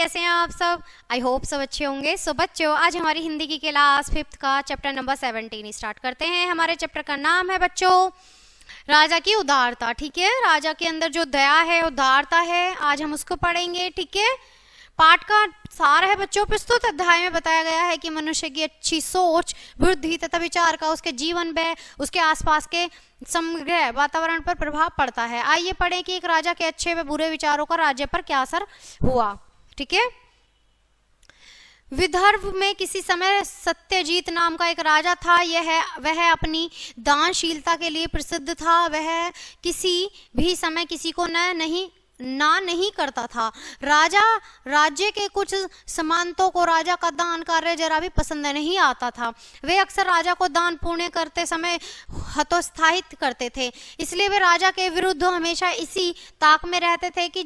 कैसे हैं आप सब? आई होप सब अच्छे होंगे। सो बच्चों, आज हमारी हिंदी की क्लास 5th का चैप्टर नंबर 17 स्टार्ट करते हैं। हमारे चैप्टर का नाम है बच्चों राजा की उदारता। ठीक है, राजा के अंदर जो दया है, उदारता है, आज हम उसको पढ़ेंगे। ठीक है, पाठ का सार है बच्चों, प्रस्तुत अध्याय में बताया गया है कि मनुष्य की अच्छी सोच, बुद्धि तथा विचार का उसके जीवन में, उसके आसपास के समग्र वातावरण पर प्रभाव पड़ता है। आइए पढ़ें कि एक राजा के अच्छे व बुरे विचारों का राज्य पर क्या असर हुआ। ठीक है, विदर्भ में किसी समय सत्यजीत नाम का एक राजा था। वह अपनी दानशीलता के लिए प्रसिद्ध था। वह किसी भी समय किसी को नहीं करता था। राजा राज्य के कुछ सामंतों को राजा का दान कार्य जरा भी पसंद नहीं आता था। वे अक्सर राजा को दान पुण्य करते समय हतोत्साहित करते थे। इसलिए वे राजा के विरुद्ध हमेशा इसी ताक में रहते थे कि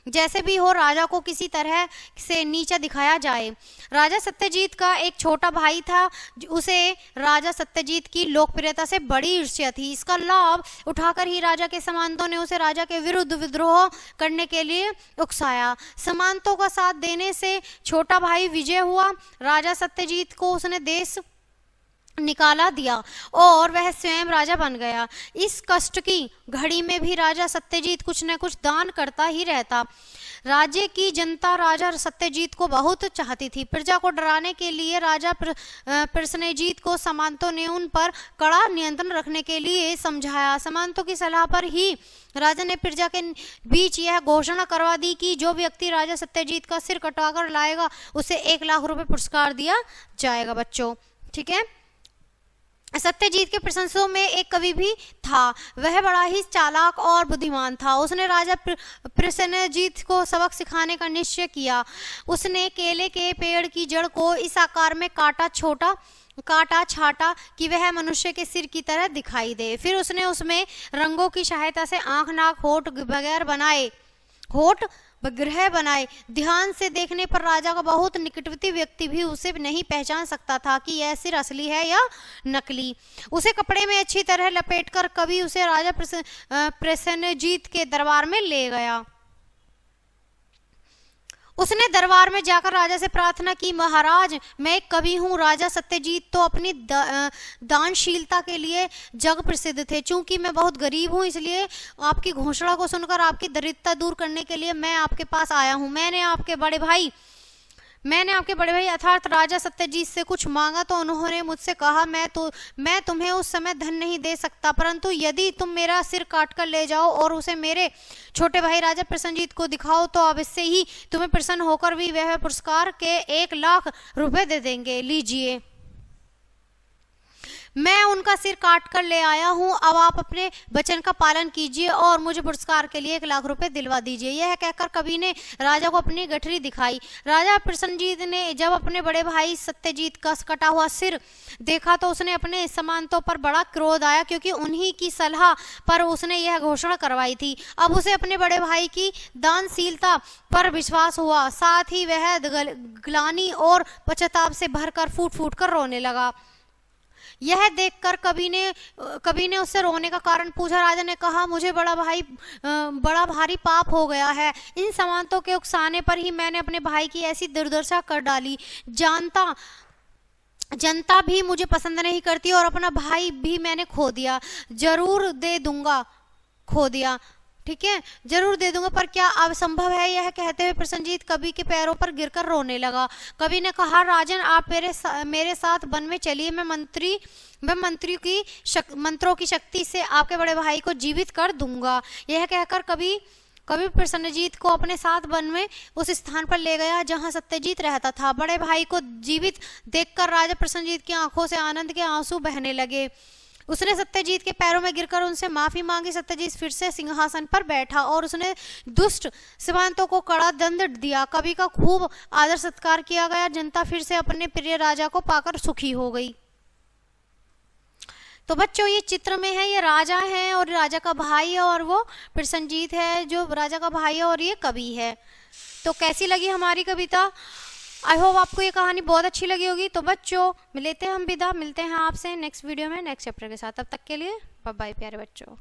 जैसे भी हो राजा को किसी तरह से नीचा दिखाया जाए। राजा सत्यजीत का एक छोटा भाई था। उसे राजा सत्यजीत की लोकप्रियता से बड़ी ईर्ष्या थी। इसका लाभ उठाकर ही राजा के सामंतों ने उसे राजा के विरुद्ध विद्रोह करने के लिए उकसाया। सामंतों का साथ देने से छोटा भाई विजय हुआ। राजा सत्यजीत को उसने देश निकाला दिया और वह स्वयं राजा बन गया। इस कष्ट की घड़ी में भी राजा सत्यजीत कुछ न कुछ दान करता ही रहता। राज्य की जनता राजा सत्यजीत को बहुत चाहती थी। प्रजा को डराने के लिए राजा प्रसन्नजीत को सामंतों ने उन पर कड़ा नियंत्रण रखने के लिए समझाया। सामंतों की सलाह पर ही राजा ने प्रजा के बीच यह घोषणा करवा दी कि जो व्यक्ति राजा सत्यजीत का सिर कटवाकर लाएगा उसे 1 लाख रुपए पुरस्कार दिया जाएगा बच्चों। ठीक है, सत्यजीत के प्रशंसकों में एक कवि भी था। वह बड़ा ही चालाक और बुद्धिमान था। उसने राजा प्रसन्नजीत को सबक सिखाने का निश्चय किया। उसने केले के पेड़ की जड़ को इस आकार में काटा छाटा कि वह मनुष्य के सिर की तरह दिखाई दे। फिर उसने उसमें रंगों की सहायता से आंख, नाक, होठ वगैरह बनाए। ध्यान से देखने पर राजा का बहुत निकटवर्ती व्यक्ति भी उसे नहीं पहचान सकता था कि यह सिर असली है या नकली। उसे कपड़े में अच्छी तरह लपेटकर कवि उसे राजा प्रसन्नजीत के दरबार में ले गया। उसने दरबार में जाकर राजा से प्रार्थना की, महाराज, मैं एक कवि हूँ। राजा सत्यजीत तो अपनी दानशीलता के लिए जग प्रसिद्ध थे। चूंकि मैं बहुत गरीब हूँ, इसलिए आपकी घोषणा को सुनकर आपकी दरिद्रता दूर करने के लिए मैं आपके पास आया हूँ। मैंने आपके बड़े भाई अर्थात राजा सत्यजीत से कुछ मांगा तो उन्होंने मुझसे कहा, मैं तुम्हें उस समय धन नहीं दे सकता, परंतु यदि तुम मेरा सिर काट कर ले जाओ और उसे मेरे छोटे भाई राजा प्रसन्नजीत को दिखाओ तो अवश्य ही तुम्हें प्रसन्न होकर भी वह पुरस्कार के 1 लाख रुपए दे देंगे। लीजिए, मैं उनका सिर काट कर ले आया हूँ। अब आप अपने वचन का पालन कीजिए और मुझे पुरस्कार के लिए 1 लाख रुपए दिलवा दीजिए। यह कहकर कवि ने राजा को अपनी गठरी दिखाई। राजा प्रसन्नजीत ने जब अपने बड़े भाई सत्यजीत का कटा हुआ सिर देखा तो उसने अपने सामंतों पर बड़ा क्रोध आया, क्योंकि उन्हीं की सलाह पर उसने यह घोषणा करवाई थी। अब उसे अपने बड़े भाई की दानशीलता पर विश्वास हुआ। साथ ही वह ग्लानि और पश्चाताप से भरकर फूट कर रोने लगा। यह देखकर कवि ने उससे रोने का कारण पूछा। राजा ने कहा, मुझे बड़ा भारी पाप हो गया है। इन सामंतों के उकसाने पर ही मैंने अपने भाई की ऐसी दुर्दशा कर डाली। जनता भी मुझे पसंद नहीं करती और अपना भाई भी मैंने खो दिया। जरूर दे दूंगा, ठीक है, जरूर दे दूंगा, पर क्या अब संभव है? यह कहते हुए प्रसन्नजीत कवि के पैरों पर गिरकर रोने लगा। कवि ने कहा, राजन, आप मेरे साथ वन में चलिए। मैं मंत्रों की शक्ति से आपके बड़े भाई को जीवित कर दूंगा। यह कहकर कवि प्रसन्नजीत को अपने साथ वन में उस स्थान पर ले गया जहां सत्यजीत रहता था। बड़े भाई को जीवित देखकर राजा प्रसन्नजीत की आंखों से आनंद के आंसू बहने लगे। उसने सत्यजीत के पैरों में गिरकर उनसे माफी मांगी। सत्यजीत फिर से सिंहासन पर बैठा और उसने दुष्ट सामंतों को कड़ा दंड दिया। कवि का खूब आदर सत्कार किया गया। जनता फिर से अपने प्रिय राजा को पाकर सुखी हो गई। तो बच्चों, ये चित्र में है, ये राजा है और राजा का भाई है, और वो प्रसन्नजीत है जो राजा का भाई है, और ये कवि है। तो कैसी लगी हमारी कविता? आई होप आपको ये कहानी बहुत अच्छी लगी होगी। तो बच्चों, मिलते हैं आपसे नेक्स्ट वीडियो में नेक्स्ट चैप्टर के साथ। तब तक के लिए बाय बाय प्यारे बच्चों।